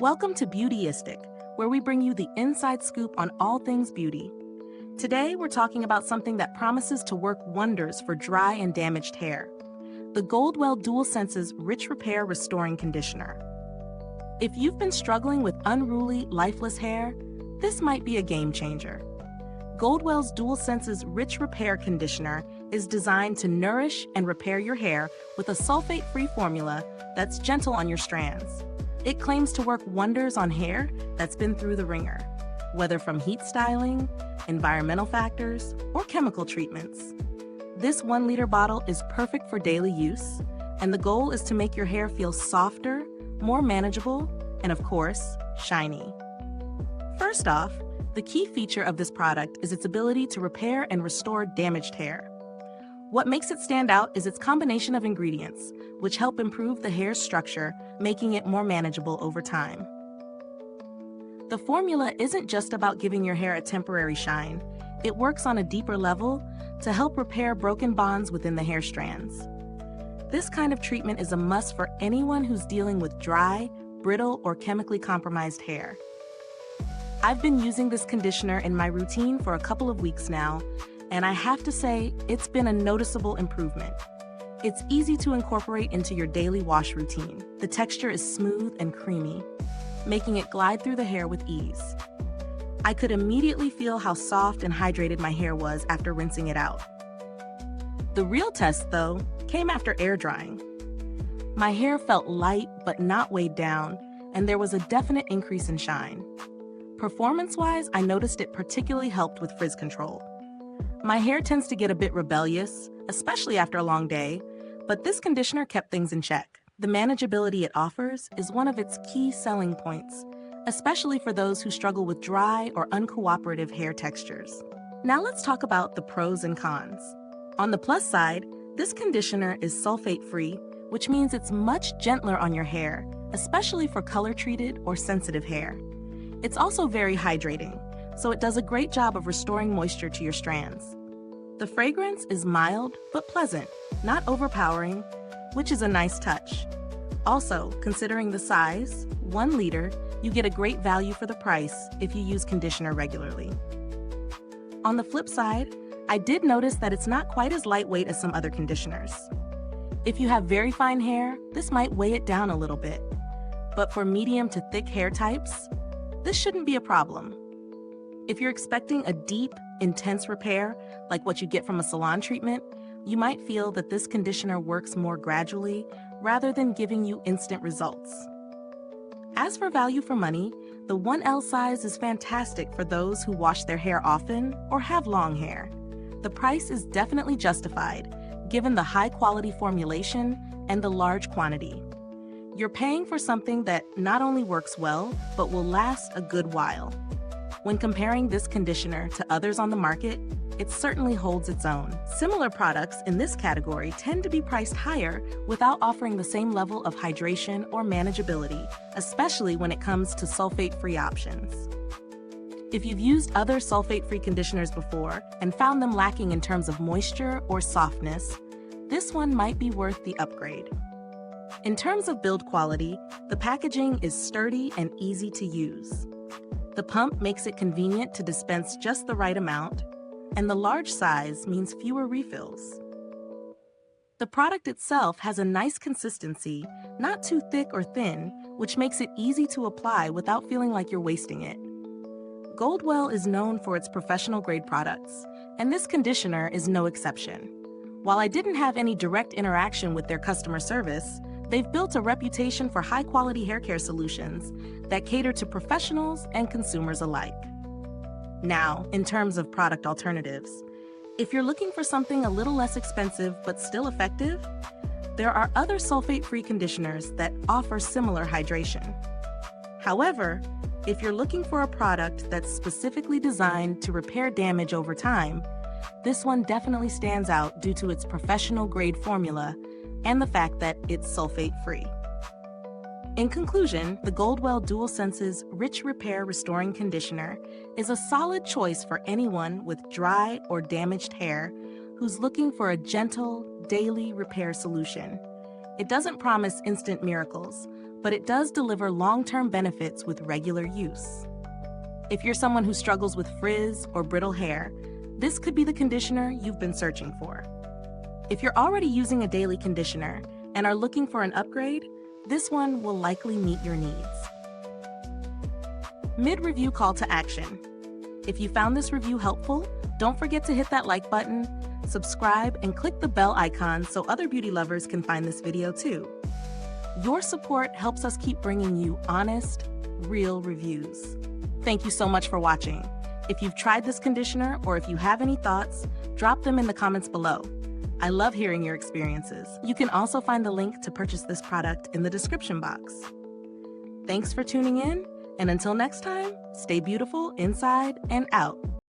Welcome to Beautyistic, where we bring you the inside scoop on all things beauty. Today, we're talking about something that promises to work wonders for dry and damaged hair: the Goldwell Dualsenses Rich Repair Restoring Conditioner. If you've been struggling with unruly, lifeless hair, this might be a game changer. Goldwell's Dualsenses Rich Repair Conditioner is designed to nourish and repair your hair with a sulfate-free formula that's gentle on your strands. It claims to work wonders on hair that's been through the ringer, whether from heat styling, environmental factors, or chemical treatments. This 1-liter bottle is perfect for daily use, and the goal is to make your hair feel softer, more manageable, and of course, shiny. First off, the key feature of this product is its ability to repair and restore damaged hair. What makes it stand out is its combination of ingredients, which help improve the hair's structure, making it more manageable over time. The formula isn't just about giving your hair a temporary shine. It works on a deeper level to help repair broken bonds within the hair strands. This kind of treatment is a must for anyone who's dealing with dry, brittle, or chemically compromised hair. I've been using this conditioner in my routine for a couple of weeks now, and I have to say, it's been a noticeable improvement. It's easy to incorporate into your daily wash routine. The texture is smooth and creamy, making it glide through the hair with ease. I could immediately feel how soft and hydrated my hair was after rinsing it out. The real test, though, came after air drying. My hair felt light but not weighed down, and there was a definite increase in shine. Performance-wise, I noticed it particularly helped with frizz control. My hair tends to get a bit rebellious, especially after a long day, but this conditioner kept things in check. The manageability it offers is one of its key selling points, especially for those who struggle with dry or uncooperative hair textures. Now let's talk about the pros and cons. On the plus side, this conditioner is sulfate-free, which means it's much gentler on your hair, especially for color-treated or sensitive hair. It's also very hydrating, so it does a great job of restoring moisture to your strands. The fragrance is mild but pleasant, not overpowering, which is a nice touch. Also, considering the size, 1 liter, you get a great value for the price if you use conditioner regularly. On the flip side, I did notice that it's not quite as lightweight as some other conditioners. If you have very fine hair, this might weigh it down a little bit. But for medium to thick hair types, this shouldn't be a problem. If you're expecting a deep, intense repair, like what you get from a salon treatment, you might feel that this conditioner works more gradually rather than giving you instant results. As for value for money, the 1L size is fantastic for those who wash their hair often or have long hair. The price is definitely justified, given the high-quality formulation and the large quantity. You're paying for something that not only works well, but will last a good while. When comparing this conditioner to others on the market, it certainly holds its own. Similar products in this category tend to be priced higher without offering the same level of hydration or manageability, especially when it comes to sulfate-free options. If you've used other sulfate-free conditioners before and found them lacking in terms of moisture or softness, this one might be worth the upgrade. In terms of build quality, the packaging is sturdy and easy to use. The pump makes it convenient to dispense just the right amount, and the large size means fewer refills. The product itself has a nice consistency, not too thick or thin, which makes it easy to apply without feeling like you're wasting it. Goldwell is known for its professional-grade products, and this conditioner is no exception. While I didn't have any direct interaction with their customer service, they've built a reputation for high-quality hair care solutions that cater to professionals and consumers alike. Now, in terms of product alternatives, if you're looking for something a little less expensive but still effective, there are other sulfate-free conditioners that offer similar hydration. However, if you're looking for a product that's specifically designed to repair damage over time, this one definitely stands out due to its professional-grade formula and the fact that it's sulfate-free. In conclusion, the Goldwell Dualsenses Rich Repair Restoring Conditioner is a solid choice for anyone with dry or damaged hair who's looking for a gentle, daily repair solution. It doesn't promise instant miracles, but it does deliver long-term benefits with regular use. If you're someone who struggles with frizz or brittle hair, this could be the conditioner you've been searching for. If you're already using a daily conditioner and are looking for an upgrade, this one will likely meet your needs. Mid-review call to action. If you found this review helpful, don't forget to hit that like button, subscribe, and click the bell icon so other beauty lovers can find this video too. Your support helps us keep bringing you honest, real reviews. Thank you so much for watching. If you've tried this conditioner or if you have any thoughts, drop them in the comments below. I love hearing your experiences. You can also find the link to purchase this product in the description box. Thanks for tuning in, and until next time, stay beautiful inside and out.